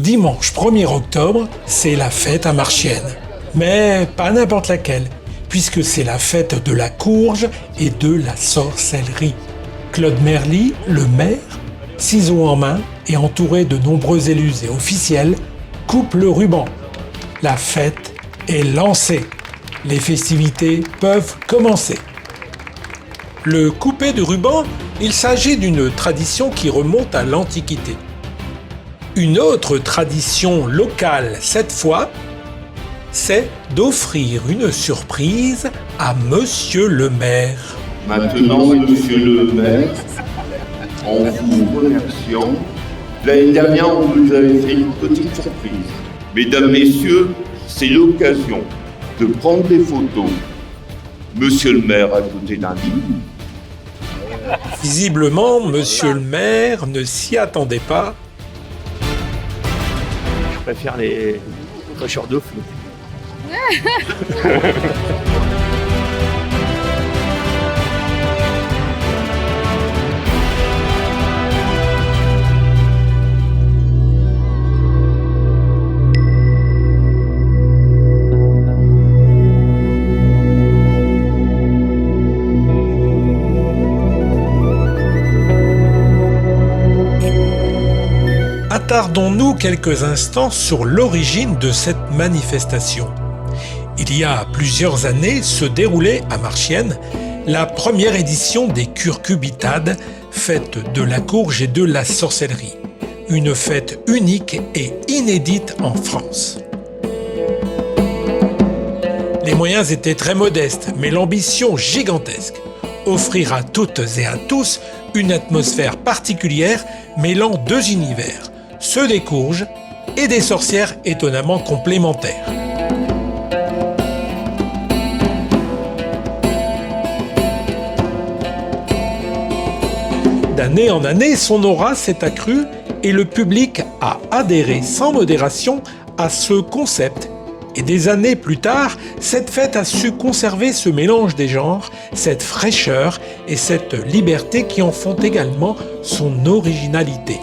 dimanche 1er octobre, c'est la fête à Marchiennes. Mais pas n'importe laquelle, puisque c'est la fête de la courge et de la sorcellerie. Claude Merly, le maire, ciseaux en main et entouré de nombreux élus et officiels, coupe le ruban. La fête est lancée. Les festivités peuvent commencer. Le couper de ruban, il s'agit d'une tradition qui remonte à l'Antiquité. Une autre tradition locale cette fois, c'est d'offrir une surprise à Monsieur le maire. Maintenant, Monsieur le maire, en vous remerciant, l'année dernière, on vous avait fait une petite surprise. Mesdames, Messieurs, c'est l'occasion de prendre des photos. Monsieur le maire à côté d'un lit. Visiblement, Monsieur le maire ne s'y attendait pas. Je préfère les pêcheurs de flou. Attardons-nous quelques instants sur l'origine de cette manifestation. Il y a plusieurs années se déroulait à Marchiennes la première édition des Curcubitades, fête de la courge et de la sorcellerie. Une fête unique et inédite en France. Les moyens étaient très modestes, mais l'ambition gigantesque. Offrir à toutes et à tous une atmosphère particulière mêlant deux univers, ceux des courges et des sorcières étonnamment complémentaires. D'année en année, son aura s'est accrue et le public a adhéré sans modération à ce concept. Et des années plus tard, cette fête a su conserver ce mélange des genres, cette fraîcheur et cette liberté qui en font également son originalité.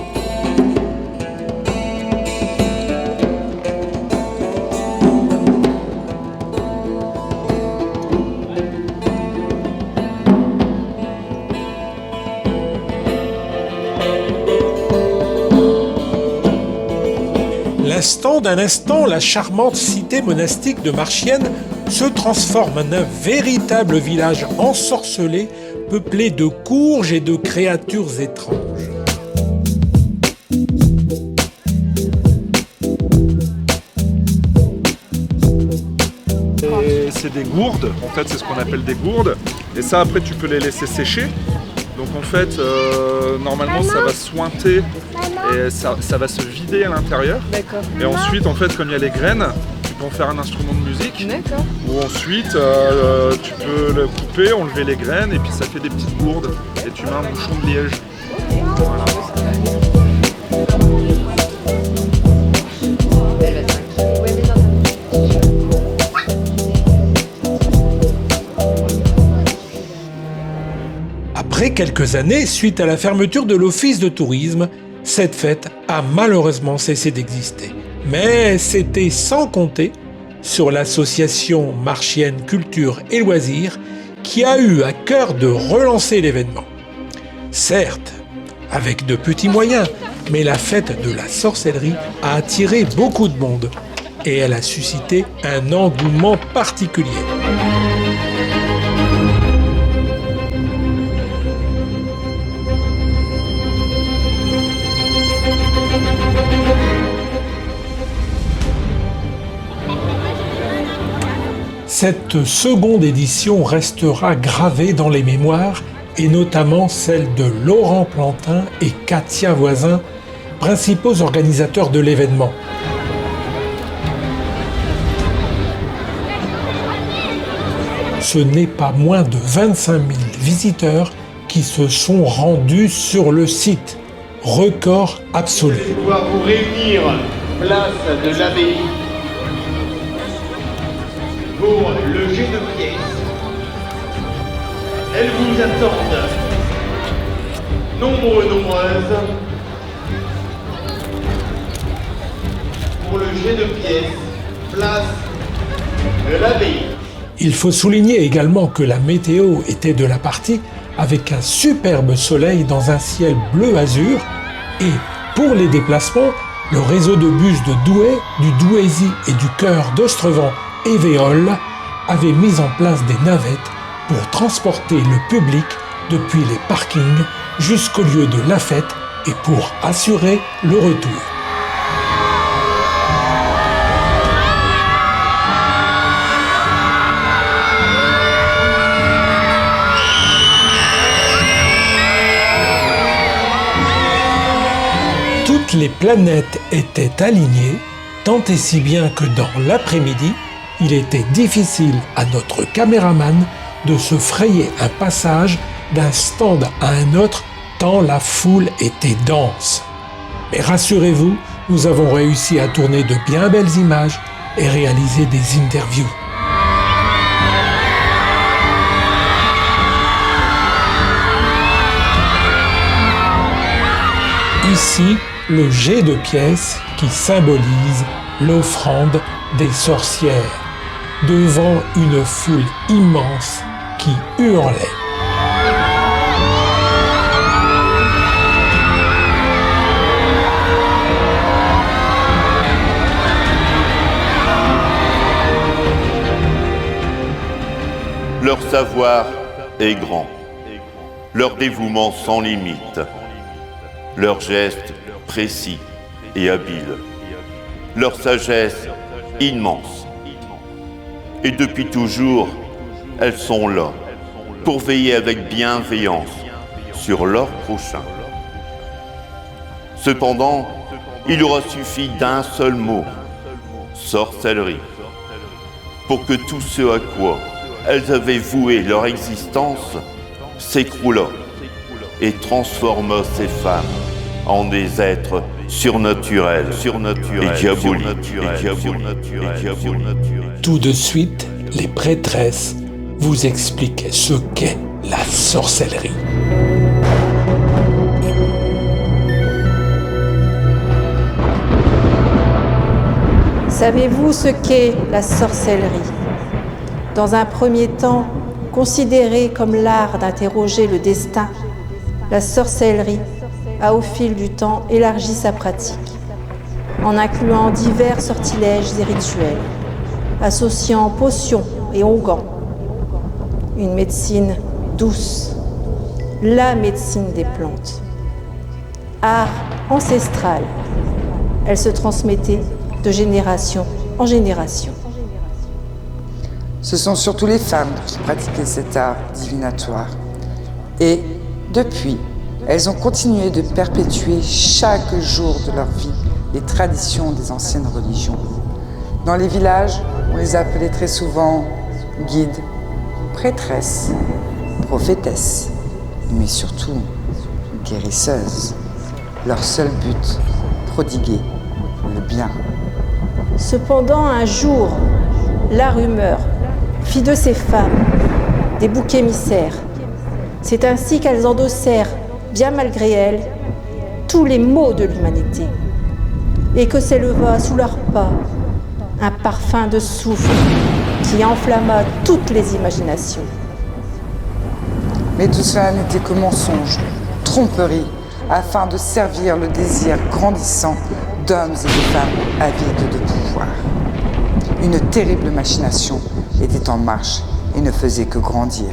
L'instant d'un instant, la charmante cité monastique de Marchiennes se transforme en un véritable village ensorcelé, peuplé de courges et de créatures étranges. C'est des gourdes, en fait c'est ce qu'on appelle des gourdes, et ça après tu peux les laisser sécher. Donc en fait, normalement ça va sointer et ça va se vider à l'intérieur. D'accord. Et ensuite, en fait, comme il y a les graines, tu peux en faire un instrument de musique. D'accord. Ou ensuite, tu peux le couper, enlever les graines et puis ça fait des petites gourdes. Et tu mets un bouchon de liège. Voilà. Après quelques années, suite à la fermeture de l'office de tourisme, cette fête a malheureusement cessé d'exister. Mais c'était sans compter sur l'association Marchiennes Culture et Loisirs qui a eu à cœur de relancer l'événement. Certes, avec de petits moyens, mais la fête de la sorcellerie a attiré beaucoup de monde et elle a suscité un engouement particulier. Cette seconde édition restera gravée dans les mémoires, et notamment celle de Laurent Plantin et Katia Voisin, principaux organisateurs de l'événement. Ce n'est pas moins de 25 000 visiteurs qui se sont rendus sur le site. Record absolu. Je vais pouvoir vous réunir place de l'abbaye pour le jet de pièces. Elles vous attendent, nombreuses. le jet de pièces, place de l'abbaye. Il faut souligner également que la météo était de la partie avec un superbe soleil dans un ciel bleu azur et pour les déplacements, le réseau de bus de Douai, du Douaisis et du chœur d'Ostrevent et Véole avait mis en place des navettes pour transporter le public depuis les parkings jusqu'au lieu de la fête et pour assurer le retour. Toutes les planètes étaient alignées, tant et si bien que dans l'après-midi, il était difficile à notre caméraman de se frayer un passage d'un stand à un autre tant la foule était dense. Mais rassurez-vous, nous avons réussi à tourner de bien belles images et réaliser des interviews. Ici, le jet de pièces qui symbolise l'offrande des sorcières, devant une foule immense qui hurlait. Leur savoir est grand, leur dévouement sans limite, leurs gestes précis et habiles, leur sagesse immense. Et depuis toujours, elles sont là, pour veiller avec bienveillance sur leur prochain. Cependant, il aura suffi d'un seul mot, sorcellerie, pour que tout ce à quoi elles avaient voué leur existence s'écroula et transforma ces femmes en des êtres surnaturels et diaboliques. Tout de suite, les prêtresses vous expliquent ce qu'est la sorcellerie. Savez-vous ce qu'est la sorcellerie ? Dans un premier temps, considérée comme l'art d'interroger le destin, la sorcellerie a au fil du temps élargi sa pratique, en incluant divers sortilèges et rituels, associant potions et onguents. Une médecine douce, la médecine des plantes. Art ancestral, elle se transmettait de génération en génération. Ce sont surtout les femmes qui pratiquaient cet art divinatoire. Et depuis, elles ont continué de perpétuer chaque jour de leur vie les traditions des anciennes religions. Dans les villages, on les appelait très souvent guides, prêtresses, prophétesses, mais surtout guérisseuses. Leur seul but, prodiguer le bien. Cependant, un jour, la rumeur fit de ces femmes des boucs émissaires. C'est ainsi qu'elles endossèrent, bien malgré elles, tous les maux de l'humanité, et que s'éleva sous leurs pas un parfum de soufre qui enflamma toutes les imaginations. Mais tout cela n'était que mensonge, tromperie, afin de servir le désir grandissant d'hommes et de femmes avides de pouvoir. Une terrible machination était en marche et ne faisait que grandir.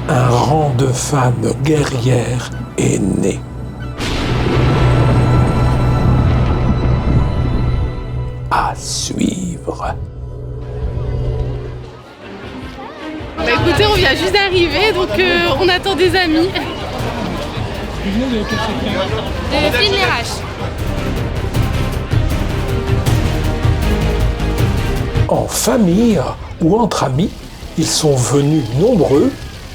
Un rang de femmes guerrières est né. À suivre. Bah écoutez, on vient juste d'arriver, donc on attend des amis. De Fine-les-Raches. En famille ou entre amis, ils sont venus nombreux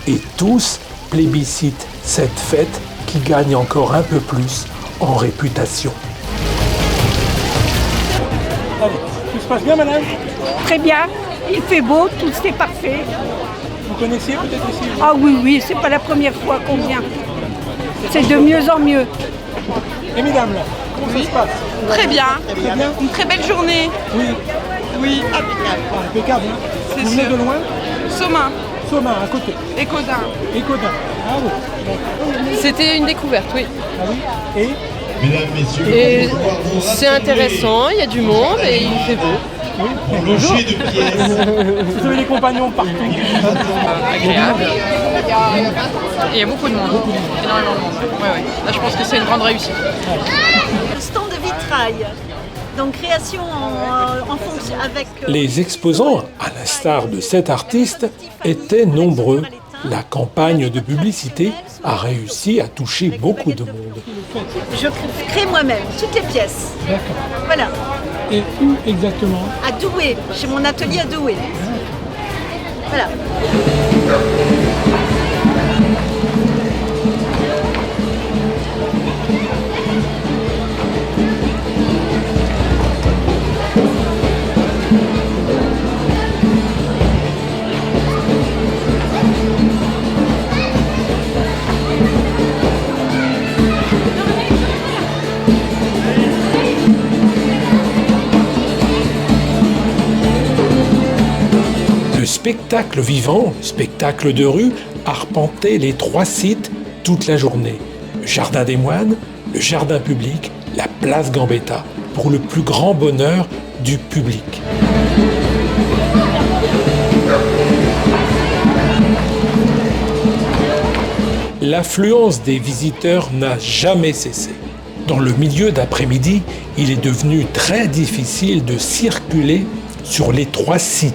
et tous plébiscitent cette fête qui gagne encore un peu plus en réputation. Tout se passe bien, madame ? Très bien. Il fait beau, tout c'est parfait. Vous connaissiez peut-être ici? Ah oui, c'est pas la première fois qu'on vient. C'est de mieux en mieux. Et mesdames, là, comment ça se passe? Très bien. Très bien. Une très belle journée. Oui, impeccable. Hein. Vous venez de loin? Somain Somain, à côté. et Codin. Et Codin. Ah oui. C'était une découverte, oui. Ah oui. Et Et c'est intéressant, il y a du monde et il fait beau. oui. Bonjour. Vous avez des compagnons partout. Agréable. Il y a beaucoup de monde, énormément de monde. Ouais. Là, je pense que c'est une grande réussite. Le stand de vitrail, donc création en fonction avec... Les exposants, à l'instar de cet artiste, étaient nombreux. La campagne de publicité a réussi à toucher beaucoup de monde. Je crée moi-même toutes les pièces. D'accord. Voilà, Et où exactement? à Douai, chez mon atelier à Douai. Voilà. Le spectacle vivant, spectacle de rue, arpentait les 3 sites toute la journée. Le Jardin des Moines, le Jardin public, la place Gambetta, pour le plus grand bonheur du public. L'affluence des visiteurs n'a jamais cessé. Dans le milieu d'après-midi, il est devenu très difficile de circuler sur les 3 sites.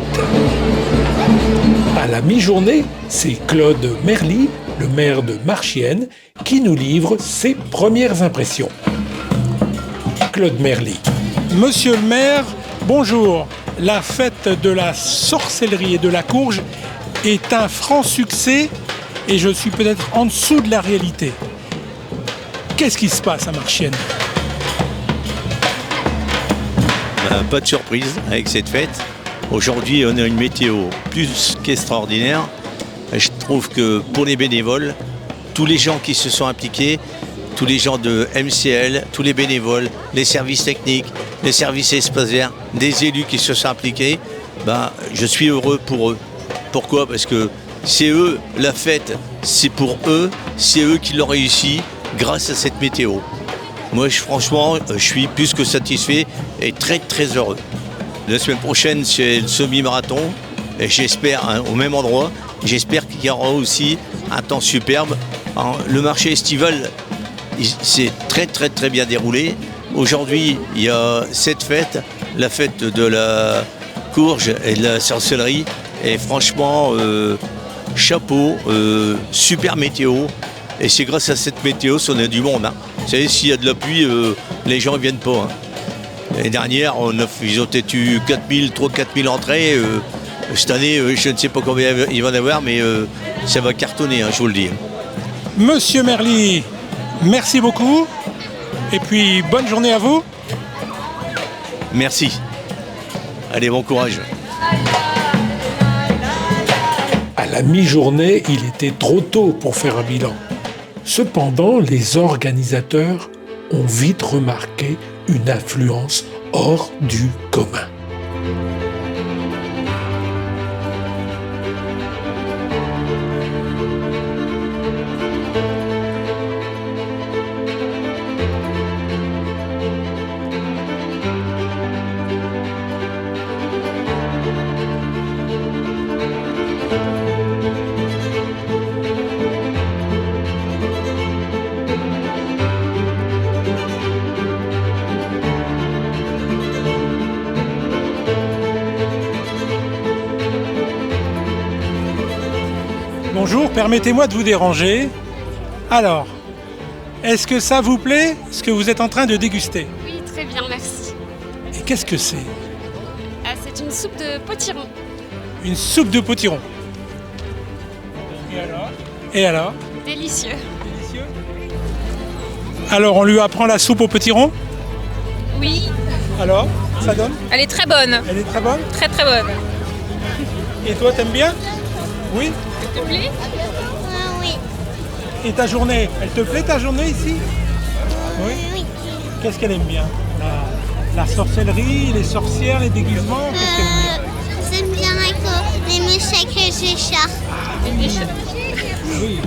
À la mi-journée, c'est Claude Merly, le maire de Marchiennes, qui nous livre ses premières impressions. Claude Merly. Monsieur le maire, bonjour. La fête de la sorcellerie et de la courge est un franc succès et je suis peut-être en dessous de la réalité. Qu'est-ce qui se passe à Marchiennes? Pas de surprise avec cette fête. Aujourd'hui, on a une météo plus qu'extraordinaire. Je trouve que pour les bénévoles, tous les gens qui se sont impliqués, tous les gens de MCL, tous les bénévoles, les services techniques, les services espaces verts, des élus qui se sont impliqués, je suis heureux pour eux. Pourquoi? Parce que c'est eux, la fête, c'est pour eux, c'est eux qui l'ont réussi grâce à cette météo. Moi, franchement, je suis plus que satisfait et très très heureux. La semaine prochaine, c'est le semi-marathon et j'espère, au même endroit, j'espère qu'il y aura aussi un temps superbe. Le marché estival, c'est très très très bien déroulé. Aujourd'hui, il y a cette fête, la fête de la courge et de la sorcellerie. Et franchement, chapeau, super météo. Et c'est grâce à cette météo qu'on a du monde. Hein. Vous savez, s'il y a de la pluie, les gens ne viennent pas. Hein. L'année dernière, ils ont peut-être eu 4000 entrées. Cette année, je ne sais pas combien il va y en avoir, mais ça va cartonner, hein, je vous le dis. Monsieur Merly, merci beaucoup. Et puis, bonne journée à vous. Merci. Allez, bon courage. À la mi-journée, il était trop tôt pour faire un bilan. Cependant, les organisateurs ont vite remarqué une affluence hors du commun. Bonjour, permettez-moi de vous déranger. Alors, est-ce que ça vous plaît, ce que vous êtes en train de déguster? Oui, très bien, merci. Et qu'est-ce que c'est? C'est une soupe de potiron. Une soupe de potiron. Et alors? Délicieux. Délicieux. Alors, on lui apprend la soupe au potiron? Oui. Alors, ça donne? Elle est très bonne. Elle est très bonne? Très très bonne. Et toi, t'aimes bien? Oui? S'il te plaît? Oui. Et ta journée, elle te plaît ta journée ici? Oui. Oui. Qu'est-ce qu'elle aime bien? La sorcellerie, les sorcières, les déguisements, qu'est-ce qu'elle aime bien? J'aime bien les méchants et les chats. Oui.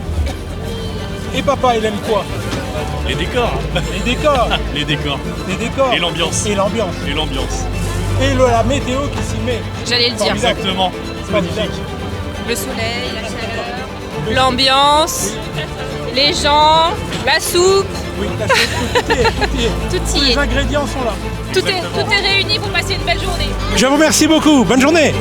Et papa, il aime quoi? Les décors. Les décors. Les décors. Les décors. Et l'ambiance. Et l'ambiance. Et l'ambiance. Et la météo qui s'y met. J'allais le dire. Exactement. C'est magnifique. Le soleil, la chaleur, l'ambiance, les gens, la soupe. Oui, la soupe, tout y est. Tout y Tous est. les ingrédients sont là. Tout est réuni pour passer une belle journée. Je vous remercie beaucoup. Bonne journée.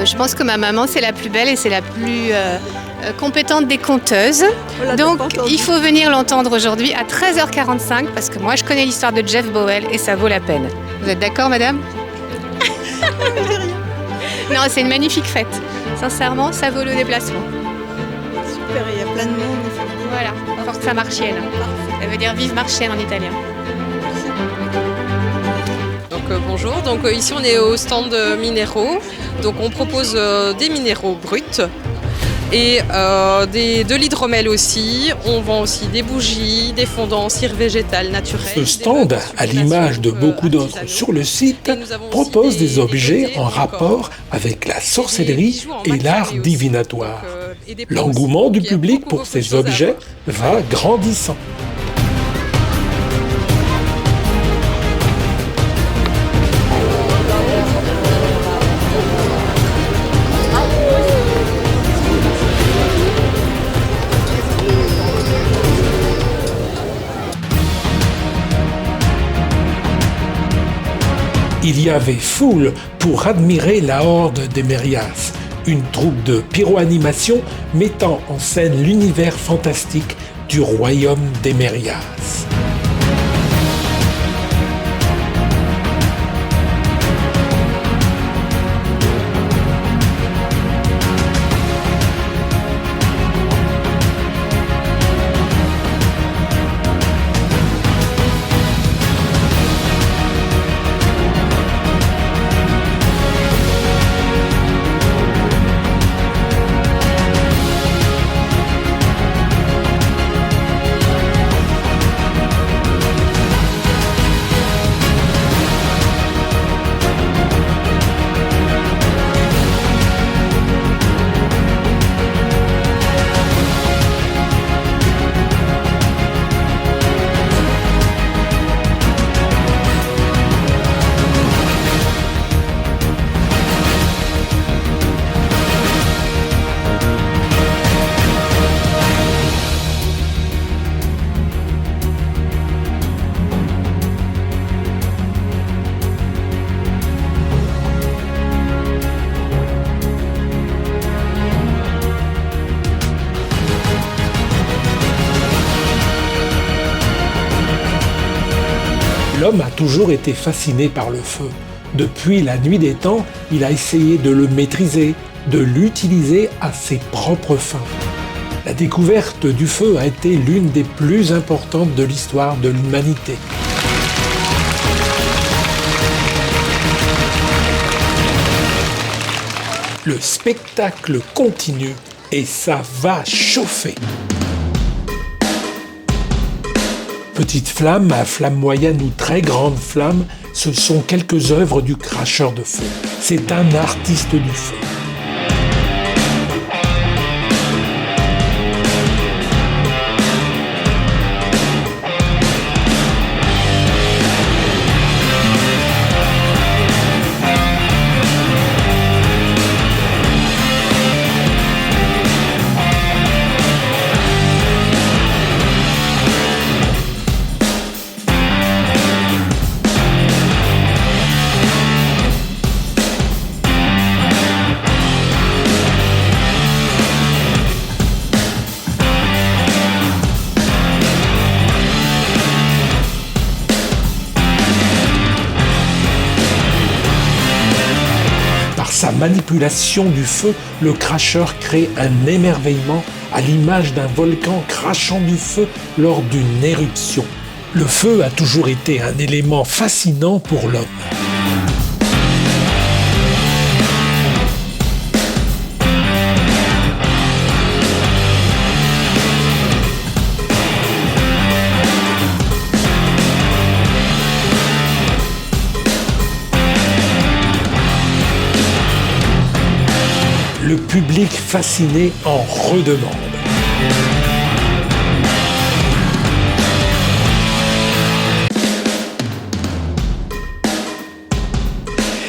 Je pense que ma maman, c'est la plus belle et c'est la plus compétente des conteuses. Donc, il faut venir l'entendre aujourd'hui à 13h45 parce que moi, je connais l'histoire de Jeff Bowell et ça vaut la peine. Vous êtes d'accord, madame? Non, c'est une magnifique fête. Sincèrement, ça vaut le déplacement. Super, il y a plein de monde. Voilà, Forza Marchienne. Ça veut dire vive Marchienne en italien. Bonjour, ici on est au stand minéraux, donc on propose des minéraux bruts et de l'hydromel aussi, on vend aussi des bougies, des fondants en cire végétale naturelle. Ce stand, à l'image de beaucoup d'autres sur le site, propose des objets en rapport avec la sorcellerie et l'art divinatoire. L'engouement du public pour ces objets va grandissant. Il y avait foule pour admirer la Horde des Mérias, une troupe de pyro-animation mettant en scène l'univers fantastique du royaume des Mérias. L'homme a toujours été fasciné par le feu. Depuis la nuit des temps, il a essayé de le maîtriser, de l'utiliser à ses propres fins. La découverte du feu a été l'une des plus importantes de l'histoire de l'humanité. Le spectacle continue et ça va chauffer. Petite flamme, à flamme moyenne ou très grande flamme, ce sont quelques œuvres du cracheur de feu. C'est un artiste du feu. sa manipulation du feu, le cracheur crée un émerveillement à l'image d'un volcan crachant du feu lors d'une éruption. Le feu a toujours été un élément fascinant pour l'homme. Le public fasciné en redemande.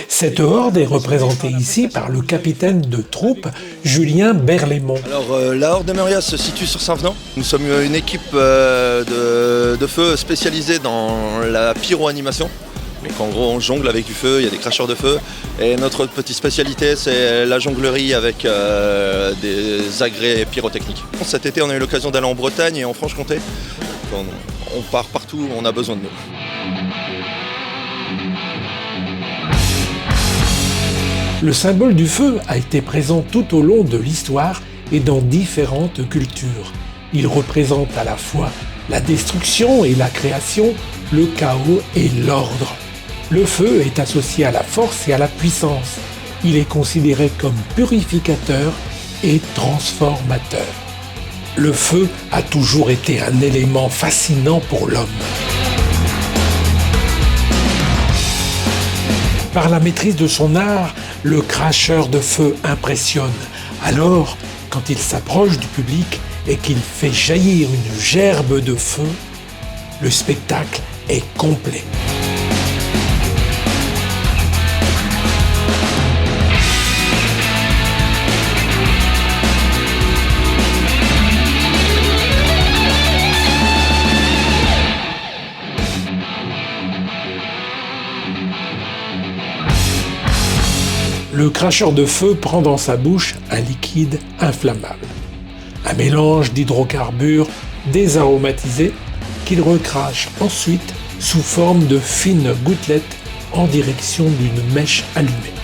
Cette horde est représentée ici par le capitaine de troupe Julien Berlaymont. Alors la horde de Meurias se situe sur Saint-Venant. Nous sommes une équipe de feu spécialisée dans la pyroanimation. Donc en gros on jongle avec du feu, il y a des cracheurs de feu. Et notre petite spécialité c'est la jonglerie avec des agrès pyrotechniques. Cet été on a eu l'occasion d'aller en Bretagne et en Franche-Comté. On part partout où on a besoin de nous. Le symbole du feu a été présent tout au long de l'histoire et dans différentes cultures. Il représente à la fois la destruction et la création, le chaos et l'ordre. Le feu est associé à la force et à la puissance. Il est considéré comme purificateur et transformateur. Le feu a toujours été un élément fascinant pour l'homme. Par la maîtrise de son art, le cracheur de feu impressionne. Alors, quand il s'approche du public et qu'il fait jaillir une gerbe de feu, le spectacle est complet. Le cracheur de feu prend dans sa bouche un liquide inflammable, un mélange d'hydrocarbures désaromatisés qu'il recrache ensuite sous forme de fines gouttelettes en direction d'une mèche allumée.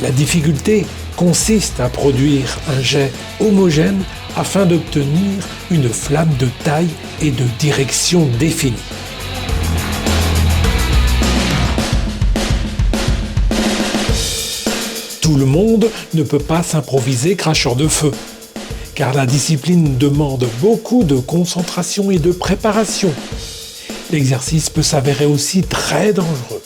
La difficulté consiste à produire un jet homogène afin d'obtenir une flamme de taille et de direction définie. Tout le monde ne peut pas s'improviser cracheur de feu, car la discipline demande beaucoup de concentration et de préparation. L'exercice peut s'avérer aussi très dangereux.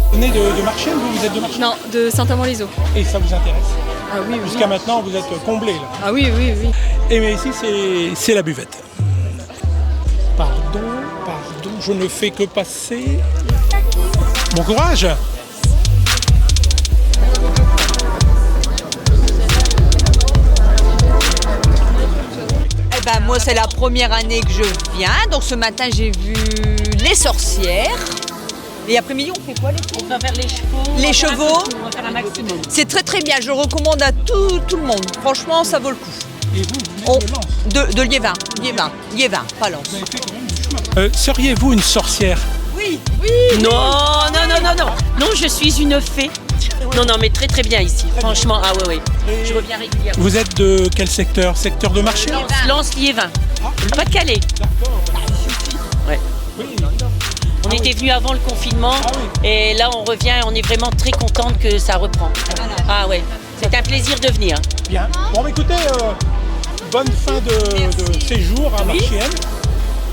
Vous venez de Marchienne, vous êtes de Marchienne? Non, de Saint-Amand-les-Eaux. Et ça vous intéresse? Ah oui, oui. Jusqu'à maintenant, vous êtes comblé là. Ah oui, oui, oui. Et mais ici, c'est la buvette. Pardon, je ne fais que passer. Bon courage! Eh ben, moi, c'est la première année que je viens. Donc ce matin, j'ai vu les sorcières. Et après-midi, on fait quoi les filles? On va faire les chevaux. Les chevaux. On va faire un maximum. C'est très très bien. Je recommande à tout le monde. Franchement, ça vaut le coup. Et vous venez de Liévin. Liévin, pas Lens. Vous avez fait quand même du chemin. Seriez-vous une sorcière? Oui. Non, je suis une fée. Non, mais très très bien ici. Franchement, ah ouais. Je reviens régulièrement. Vous êtes de quel secteur? Secteur de Marchienne? Lens-Liévin. Pas de Calais. Ouais. On était venus avant le confinement et là on revient et on est vraiment très contente que ça reprend. Ah ouais, c'est un plaisir de venir. Bien. Bon, écoutez, bonne fin de séjour à Marchienne.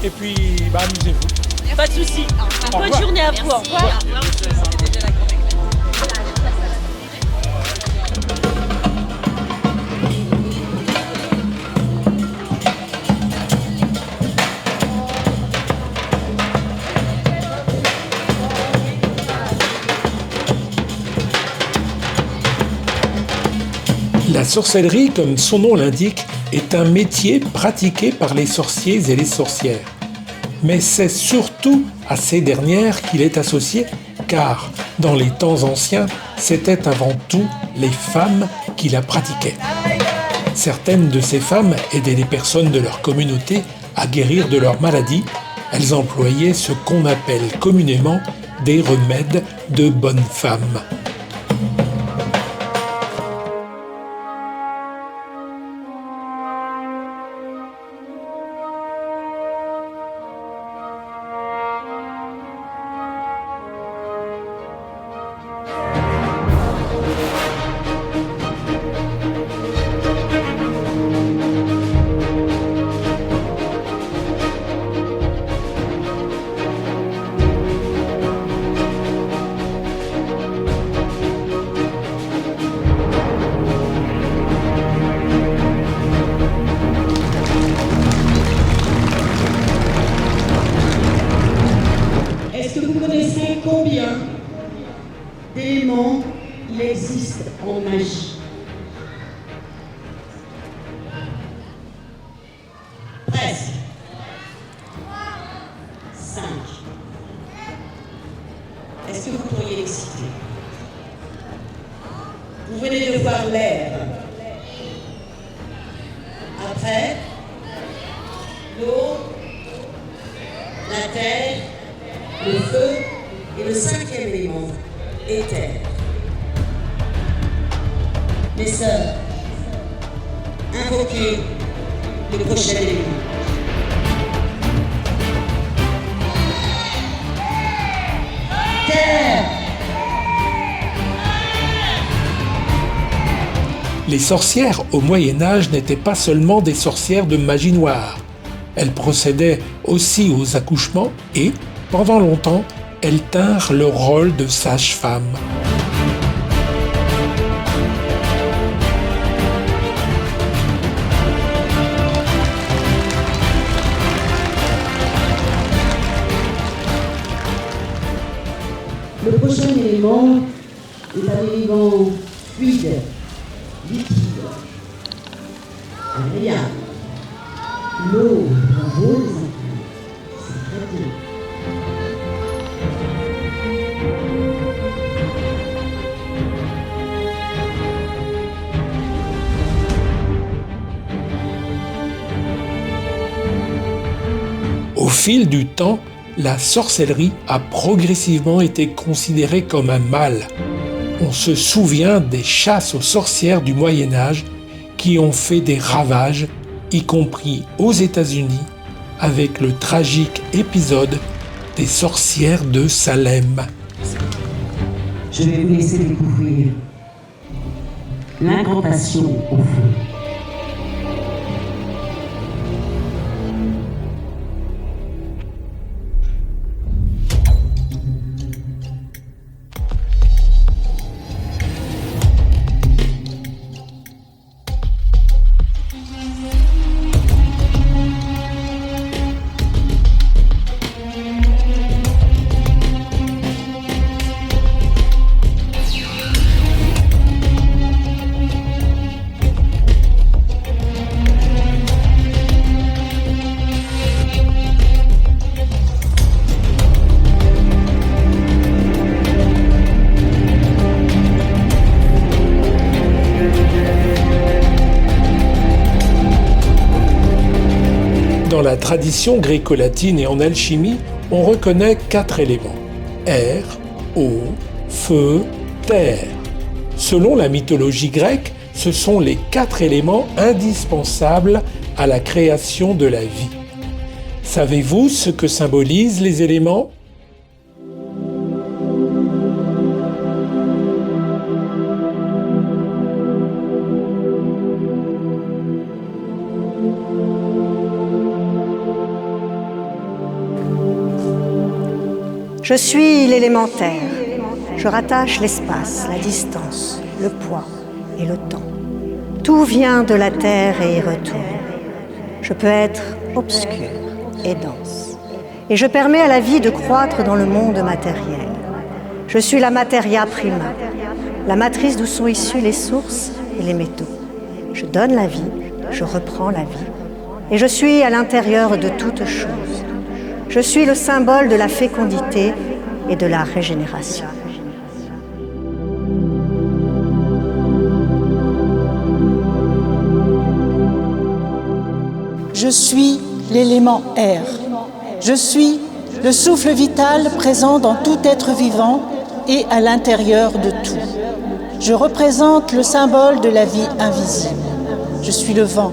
Et puis, amusez-vous. Pas de soucis. Bonne journée à vous. Au revoir. La sorcellerie, comme son nom l'indique, est un métier pratiqué par les sorciers et les sorcières. Mais c'est surtout à ces dernières qu'il est associé, car dans les temps anciens, c'était avant tout les femmes qui la pratiquaient. Certaines de ces femmes aidaient les personnes de leur communauté à guérir de leurs maladies. Elles employaient ce qu'on appelle communément des remèdes de bonnes femmes. Est-ce que vous connaissez combien d'éléments il existe en magie? Presque. 5. Est-ce que vous pourriez les citer? Vous venez de voir l'air. Après, l'eau, la terre, le feu et le 5e élément, éther. Mes sœurs, invoquez le prochain élément. Terre. Les sorcières au Moyen-Âge n'étaient pas seulement des sorcières de magie noire. Elles procédaient aussi aux accouchements et, pendant longtemps, elles tinrent le rôle de sage-femme. Le prochain élément est un élément fluide, liquide, agréable. L'eau, bravo les enfants, c'est très bien. Au fil du temps, la sorcellerie a progressivement été considérée comme un mal. On se souvient des chasses aux sorcières du Moyen-Âge qui ont fait des ravages, y compris aux États-Unis, avec le tragique épisode des sorcières de Salem. Je vais vous laisser découvrir l'incantation au feu. Dans la tradition gréco-latine et en alchimie, on reconnaît 4 éléments: air, eau, feu, terre. Selon la mythologie grecque, ce sont les 4 éléments indispensables à la création de la vie. Savez-vous ce que symbolisent les éléments ? Je suis l'élémentaire. Je rattache l'espace, la distance, le poids et le temps. Tout vient de la terre et y retourne. Je peux être obscur et dense. Et je permets à la vie de croître dans le monde matériel. Je suis la materia prima, la matrice d'où sont issues les sources et les métaux. Je donne la vie, je reprends la vie. Et je suis à l'intérieur de toute chose. Je suis le symbole de la fécondité et de la régénération. Je suis l'élément air. Je suis le souffle vital présent dans tout être vivant et à l'intérieur de tout. Je représente le symbole de la vie invisible. Je suis le vent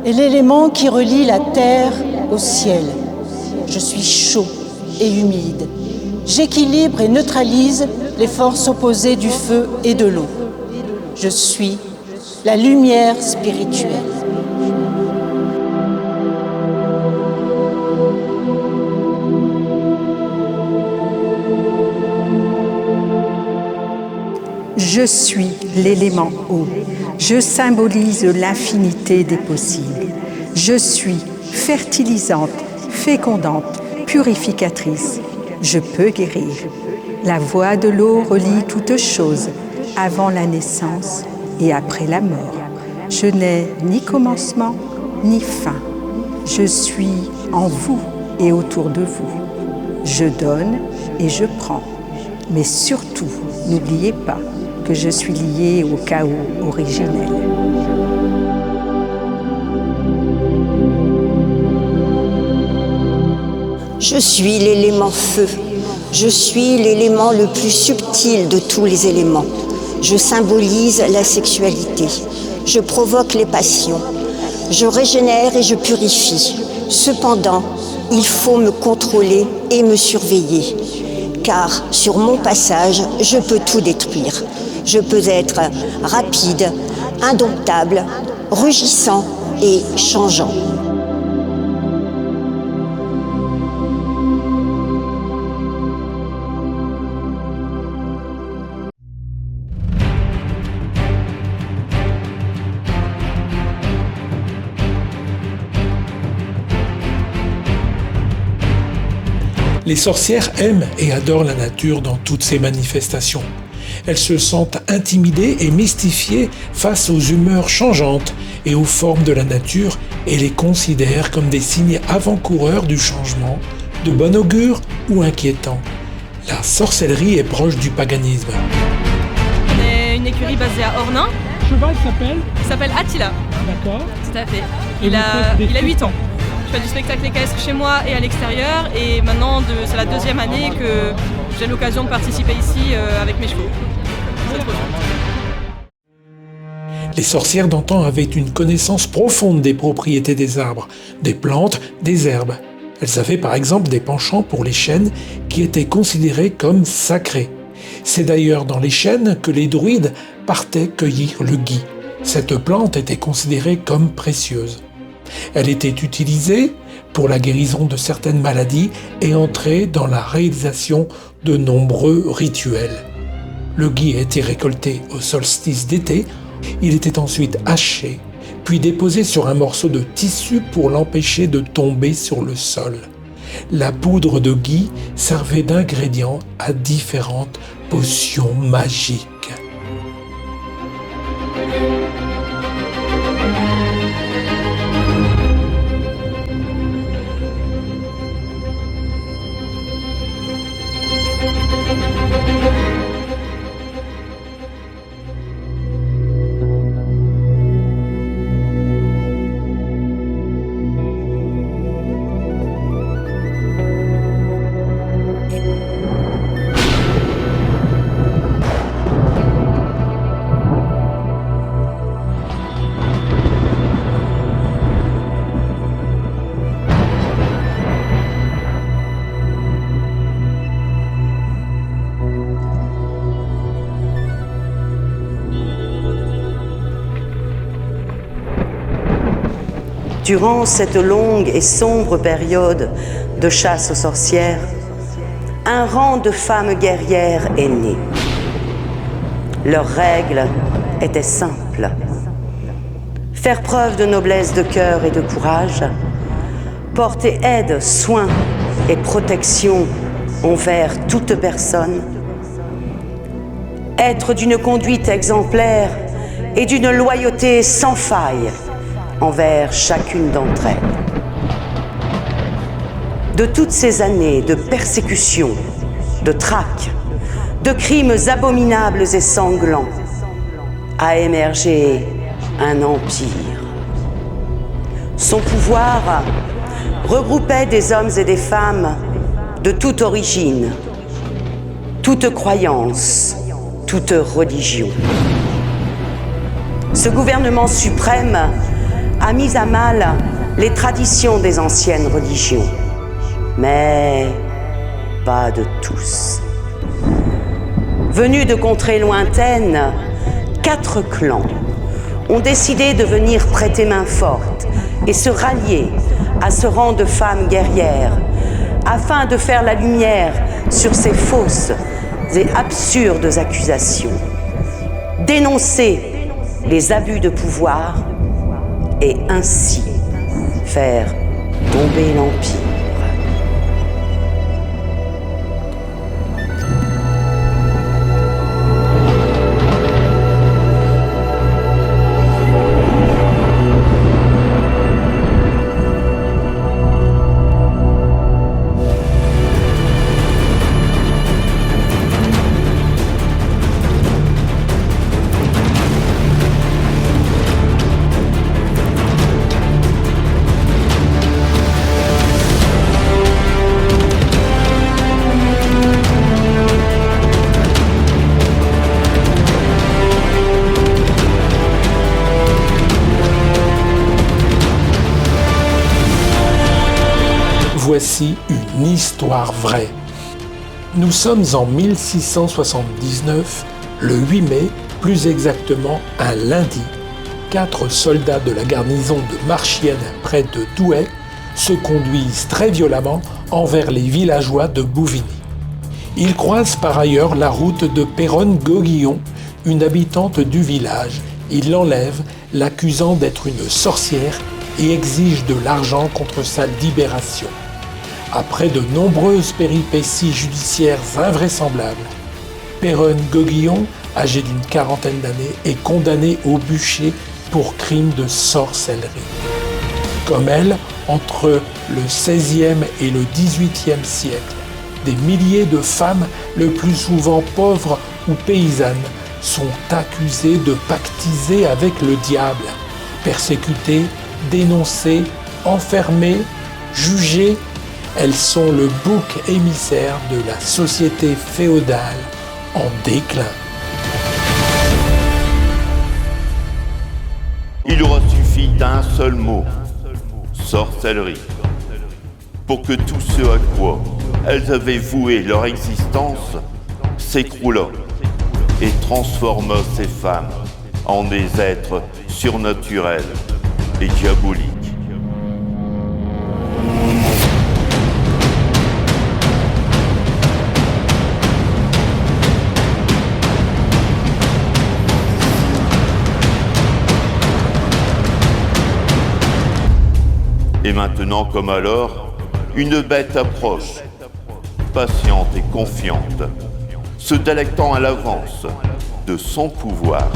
et l'élément qui relie la terre au ciel. Je suis chaud et humide. J'équilibre et neutralise les forces opposées du feu et de l'eau. Je suis la lumière spirituelle. Je suis l'élément eau. Je symbolise l'infinité des possibles. Je suis fertilisante, fécondante, purificatrice. Je peux guérir. La voie de l'eau relie toutes choses, avant la naissance et après la mort. Je n'ai ni commencement, ni fin. Je suis en vous et autour de vous. Je donne et je prends. Mais surtout, n'oubliez pas que je suis liée au chaos originel. Je suis l'élément feu. Je suis l'élément le plus subtil de tous les éléments. Je symbolise la sexualité. Je provoque les passions. Je régénère et je purifie. Cependant, il faut me contrôler et me surveiller. Car sur mon passage, je peux tout détruire. Je peux être rapide, indomptable, rugissant et changeant. Les sorcières aiment et adorent la nature dans toutes ses manifestations. Elles se sentent intimidées et mystifiées face aux humeurs changeantes et aux formes de la nature et les considèrent comme des signes avant-coureurs du changement, de bon augure ou inquiétant. La sorcellerie est proche du paganisme. On est une écurie basée à Ornain. Le cheval s'appelle ? Il s'appelle Attila. D'accord. Tout à fait. Il a 8 ans. Je fais du spectacle équestre chez moi et à l'extérieur et maintenant c'est la deuxième année que j'ai l'occasion de participer ici avec mes chevaux. C'est trop chouette. Les sorcières d'antan avaient une connaissance profonde des propriétés des arbres, des plantes, des herbes. Elles avaient par exemple des penchants pour les chênes qui étaient considérés comme sacrés. C'est d'ailleurs dans les chênes que les druides partaient cueillir le gui. Cette plante était considérée comme précieuse. Elle était utilisée pour la guérison de certaines maladies et entrait dans la réalisation de nombreux rituels. Le gui était récolté au solstice d'été, il était ensuite haché, puis déposé sur un morceau de tissu pour l'empêcher de tomber sur le sol. La poudre de gui servait d'ingrédient à différentes potions magiques. Durant cette longue et sombre période de chasse aux sorcières, un rang de femmes guerrières est né. Leurs règles étaient simples. Faire preuve de noblesse de cœur et de courage, porter aide, soin et protection envers toute personne, être d'une conduite exemplaire et d'une loyauté sans faille envers chacune d'entre elles. De toutes ces années de persécution, de traque, de crimes abominables et sanglants, a émergé un empire. Son pouvoir regroupait des hommes et des femmes de toute origine, toute croyance, toute religion. Ce gouvernement suprême a mis à mal les traditions des anciennes religions, mais pas de tous. Venus de contrées lointaines, 4 clans ont décidé de venir prêter main forte et se rallier à ce rang de femmes guerrières afin de faire la lumière sur ces fausses et absurdes accusations, dénoncer les abus de pouvoir et ainsi faire tomber l'Empire. Voici une histoire vraie. Nous sommes en 1679, le 8 mai, plus exactement un lundi. 4 soldats de la garnison de Marchienne près de Douai se conduisent très violemment envers les villageois de Bouvigny. Ils croisent par ailleurs la route de Péronne-Gauguillon, une habitante du village. Ils l'enlèvent, l'accusant d'être une sorcière et exigent de l'argent contre sa libération. Après de nombreuses péripéties judiciaires invraisemblables, Péronne-Gauguillon, âgé d'une 40aine d'années, est condamné au bûcher pour crime de sorcellerie. Comme elle, entre le XVIe et le XVIIIe siècle, des milliers de femmes, le plus souvent pauvres ou paysannes, sont accusées de pactiser avec le diable, persécutées, dénoncées, enfermées, jugées. Elles sont le bouc émissaire de la société féodale en déclin. Il aura suffi d'un seul mot, sorcellerie, pour que tout ce à quoi elles avaient voué leur existence s'écroula et transforma ces femmes en des êtres surnaturels et diaboliques. Et maintenant, comme alors, une bête approche, patiente et confiante, se délectant à l'avance de son pouvoir,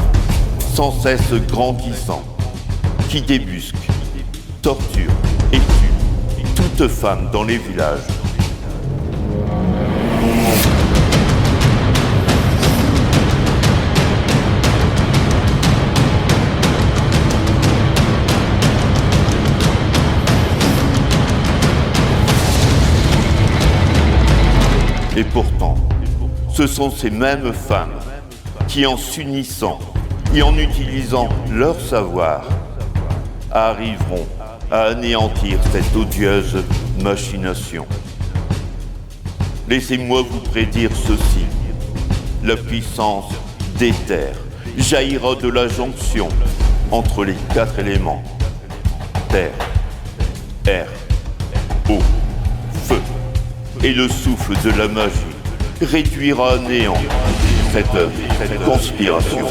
sans cesse grandissant, qui débusque, torture et tue toute femme dans les villages. Et pourtant, ce sont ces mêmes femmes qui, en s'unissant et en utilisant leur savoir, arriveront à anéantir cette odieuse machination. Laissez-moi vous prédire ceci. La puissance d'éther jaillira de la jonction entre les 4 éléments. Terre, air, eau, feu. Et le souffle de la magie réduira à néant cette conspiration.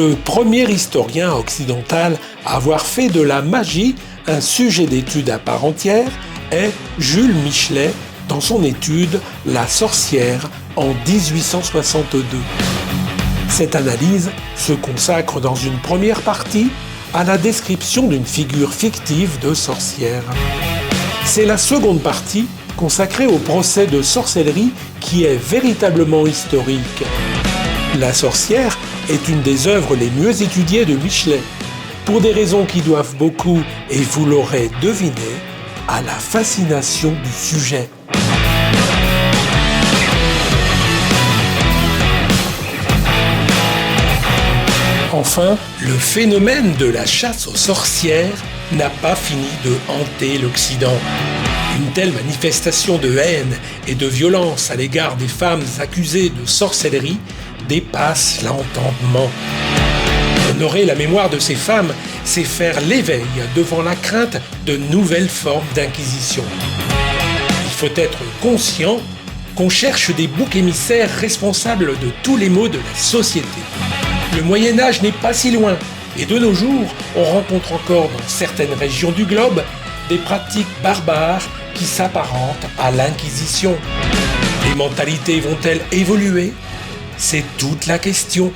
Le premier historien occidental à avoir fait de la magie un sujet d'étude à part entière est Jules Michelet dans son étude « La sorcière » en 1862. Cette analyse se consacre dans une première partie à la description d'une figure fictive de sorcière. C'est la seconde partie consacrée au procès de sorcellerie qui est véritablement historique. La sorcière est une des œuvres les mieux étudiées de Michelet, pour des raisons qui doivent beaucoup, et vous l'aurez deviné, à la fascination du sujet. Enfin, le phénomène de la chasse aux sorcières n'a pas fini de hanter l'Occident. Une telle manifestation de haine et de violence à l'égard des femmes accusées de sorcellerie dépasse l'entendement. Honorer la mémoire de ces femmes, c'est faire l'éveil devant la crainte de nouvelles formes d'inquisition. Il faut être conscient qu'on cherche des boucs émissaires responsables de tous les maux de la société. Le Moyen-Âge n'est pas si loin, et de nos jours, on rencontre encore dans certaines régions du globe des pratiques barbares qui s'apparentent à l'Inquisition. Les mentalités vont-elles évoluer ? C'est toute la question.